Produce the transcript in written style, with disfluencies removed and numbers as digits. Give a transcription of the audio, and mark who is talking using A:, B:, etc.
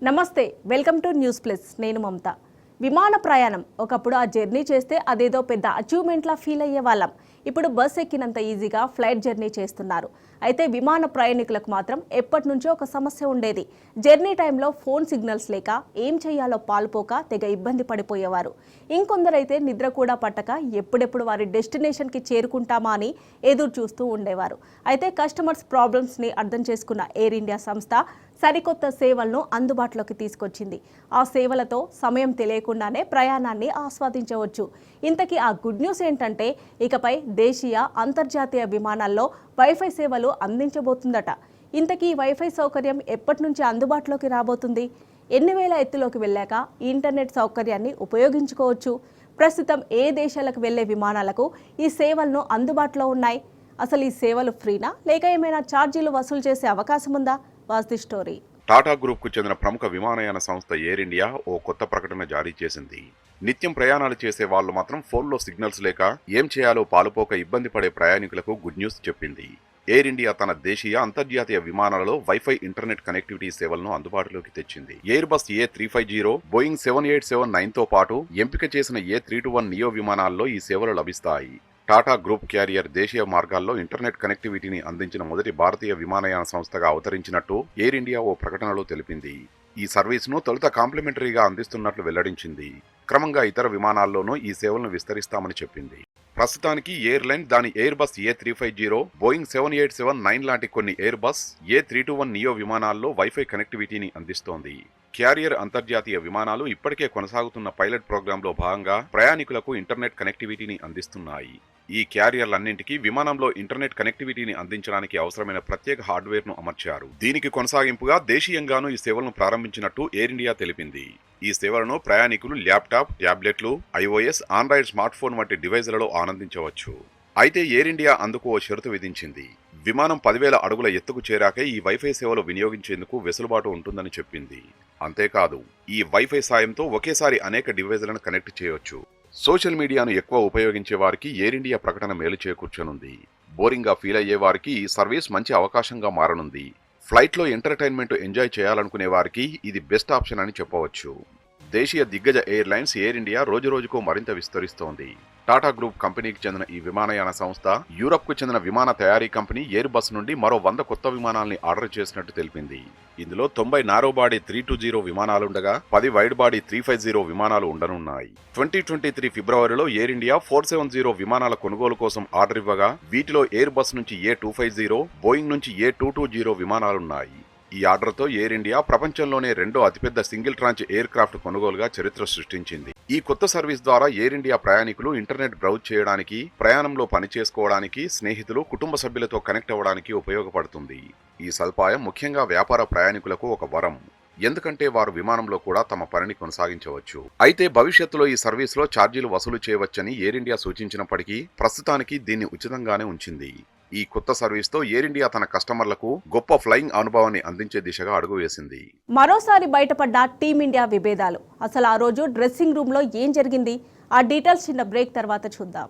A: నమస్తే, welcome to news plus. నేను మమత. విమాన ప్రయాణం ఒకప్పుడు ఆ జర్నీ చేస్తే అదేదో పెద్ద అచీవ్మెంట్లా ఫీల్ అయ్యే వాళ్ళం. ఇప్పుడు బస్ ఎక్కినంత ఈజీగా ఫ్లైట్ జర్నీ చేస్తున్నారు. అయితే విమాన ప్రయాణికులకు మాత్రం ఎప్పటి నుంచో ఒక సమస్య ఉండేది. జర్నీ టైంలో ఫోన్ సిగ్నల్స్ లేక ఏం చేయాలో పాలుపోక తెగ ఇబ్బంది పడిపోయేవారు. ఇంకొందరైతే నిద్ర కూడా పట్టక ఎప్పుడెప్పుడు వారి డెస్టినేషన్కి చేరుకుంటామా అని ఎదురు చూస్తూ ఉండేవారు. అయితే కస్టమర్స్ ప్రాబ్లమ్స్ని అర్థం చేసుకున్న ఎయిర్ ఇండియా సంస్థ సరికొత్త సేవలను అందుబాటులోకి తీసుకొచ్చింది. ఆ సేవలతో సమయం తెలియకుండానే ప్రయాణాన్ని ఆస్వాదించవచ్చు. ఇంతకీ ఆ గుడ్ న్యూస్ ఏంటంటే ఇకపై దేశీయ అంతర్జాతీయ విమానాల్లో వైఫై సేవలు అందించబోతుందట. ఇంతకీ ఈ వైఫై సౌకర్యం ఎప్పటి నుంచి అందుబాటులోకి రాబోతుంది? ఎన్ని వేల ఎత్తులోకి వెళ్ళాక ఈ ఇంటర్నెట్ సౌకర్యాన్ని ఉపయోగించుకోవచ్చు? ప్రస్తుతం ఏ దేశాలకు వెళ్లే విమానాలకు ఈ సేవలను అందుబాటులో ఉన్నాయి? అసలు ఈ సేవలు ఫ్రీనా లేక ఏమైనా ఛార్జీలు వసూలు చేసే అవకాశం ఉందా? Was the story.
B: Tata group కు చెందిన ప్రముఖ విమానయాన సంస్థ ఎయిర్ ఇండియా ఓ కొత్త ప్రకటన జారీ చేసింది. నిత్యం ప్రయాణాలు చేసే వాళ్ళు మాత్రం ఫోన్లో సిగ్నల్స్ లేక ఏం చేయాలో పాలుపోక ఇబ్బంది పడే ప్రయాణికులకు గుడ్ న్యూస్ చెప్పింది. ఎయిర్ ఇండియా తన దేశీయ అంతర్జాతీయ విమానాలలో వైఫై ఇంటర్నెట్ కనెక్టివిటీ సేవలను అందుబాటులోకి తెచ్చింది. ఎయిర్ బస్ A350, బోయింగ్ 7879 తో పాటు ఎంపిక చేసిన A321 నియో విమానాల్లో ఈ సేవలు లభిస్తాయి. టాటా గ్రూప్ క్యారియర్ దేశీయ మార్గాల్లో ఇంటర్నెట్ కనెక్టివిటీని అందించిన మొదటి భారతీయ విమానయాన సంస్థగా అవతరించినట్టు ఎయిర్ ఇండియా ఓ ప్రకటనలో తెలిపింది. ఈ సర్వీసును తొలుత కాంప్లిమెంటరీగా అందిస్తున్నట్లు వెల్లడించింది. క్రమంగా ఇతర విమానాల్లోనూ ఈ సేవలను విస్తరిస్తామని చెప్పింది. ప్రస్తుతానికి ఎయిర్లైన్ దాని ఎయిర్ బస్ A350, బోయింగ్ 7879 లాంటి కొన్ని ఎయిర్ బస్ A321 నియో విమానాల్లో వైఫై కనెక్టివిటీని అందిస్తోంది. క్యారియర్ అంతర్జాతీయ విమానాలు ఇప్పటికే కొనసాగుతున్న పైలట్ ప్రోగ్రాంలో భాగంగా ప్రయాణికులకు ఇంటర్నెట్ కనెక్టివిటీని అందిస్తున్నాయి. ఈ క్యారియర్లన్నింటికీ విమానంలో ఇంటర్నెట్ కనెక్టివిటీని అందించడానికి అవసరమైన ప్రత్యేక హార్డ్వేర్ ను అమర్చారు. దీనికి కొనసాగింపుగా దేశీయంగానూ ఈ సేవలను ప్రారంభించినట్టు ఎయిర్ ఇండియా తెలిపింది. ఈ సేవలను ప్రయాణికులు ల్యాప్టాప్, ట్యాబ్లెట్లు, iOS, ఆండ్రాయిడ్ స్మార్ట్ ఫోన్ వంటి డివైజులలో ఆనందించవచ్చు. అయితే ఎయిర్ ఇండియా అందుకు ఓ షరతు విధించింది. విమానం 10,000 అడుగుల ఎత్తుకు చేరాకే ఈ వైఫై సేవలు వినియోగించేందుకు వెసులుబాటు ఉంటుందని చెప్పింది. అంతేకాదు, ఈ వైఫై సాయంతో ఒకేసారి అనేక డివైజులను కనెక్ట్ చేయొచ్చు. సోషల్ మీడియాను ఎక్కువ ఉపయోగించే వారికి ఎయిర్ ఇండియా ప్రకటన మేలు చేకూర్చనుంది. బోరింగ్ గా ఫీల్ అయ్యే వారికి ఈ సర్వీస్ మంచి అవకాశంగా మారనుంది. ఫ్లైట్లో ఎంటర్టైన్మెంట్ ఎంజాయ్ చేయాలనుకునే వారికి ఇది బెస్ట్ ఆప్షన్ అని చెప్పవచ్చు. దేశీయ దిగ్గజ ఎయిర్లైన్స్ ఎయిర్ ఇండియా రోజురోజుకు మరింత విస్తరిస్తోంది. టాటా గ్రూప్ కంపెనీకి చెందిన ఈ విమానయాన సంస్థ యూరప్ కు చెందిన విమాన తయారీ కంపెనీ ఎయిర్ బస్ నుండి మరో 100 కొత్త విమానాల్ని ఆర్డర్ చేసినట్టు తెలిపింది. ఇందులో 90 నారో బాడీ 320 విమానాలుండగా 10 వైడ్ బాడీ 350 విమానాలు ఉండనున్నాయి. 2023 ఫిబ్రవరిలో ఎయిర్ ఇండియా 470 విమానాల కొనుగోలు కోసం ఆర్డర్ ఇవ్వగా వీటిలో ఎయిర్ బస్ నుంచి A250, బోయింగ్ నుంచి A220 విమానాలున్నాయి. ఈ ఆర్డర్తో ఎయిర్ ఇండియా ప్రపంచంలోనే రెండో అతిపెద్ద సింగిల్ ట్రాంచ్ ఎయిర్ క్రాఫ్ట్ కొనుగోలుగా చరిత్ర సృష్టించింది. ఈ కొత్త సర్వీస్ ద్వారా ఎయిర్ ఇండియా ప్రయాణికులు ఇంటర్నెట్ బ్రౌజ్ చేయడానికి, ప్రయాణంలో పని చేసుకోవడానికి, స్నేహితులు, కుటుంబ సభ్యులతో కనెక్ట్ అవ్వడానికి ఉపయోగపడుతుంది. ఈ సదుపాయం ముఖ్యంగా వ్యాపార ప్రయాణికులకు ఒక వరం. ఎందుకంటే వారు విమానంలో కూడా తమ పనిని కొనసాగించవచ్చు. అయితే భవిష్యత్తులో ఈ సర్వీస్లో ఛార్జీలు వసూలు చేయవచ్చని ఎయిర్ ఇండియా సూచించినప్పటికీ ప్రస్తుతానికి దీన్ని ఉచితంగానే ఉంచింది. ఈ కొత్త సర్వీస్తో ఎయిర్ ఇండియా తన కస్టమర్లకు గొప్ప ఫ్లయింగ్ అనుభవాన్ని అందించే దిశగా అడుగు వేసింది.
A: మరోసారి బయటపడ్డ టీమిండియా విభేదాలు. అసలు ఆ రోజు డ్రెస్సింగ్ రూమ్ లో ఏం జరిగింది? ఆ డీటెయిల్స్ చిన్న బ్రేక్ తర్వాత చూద్దాం.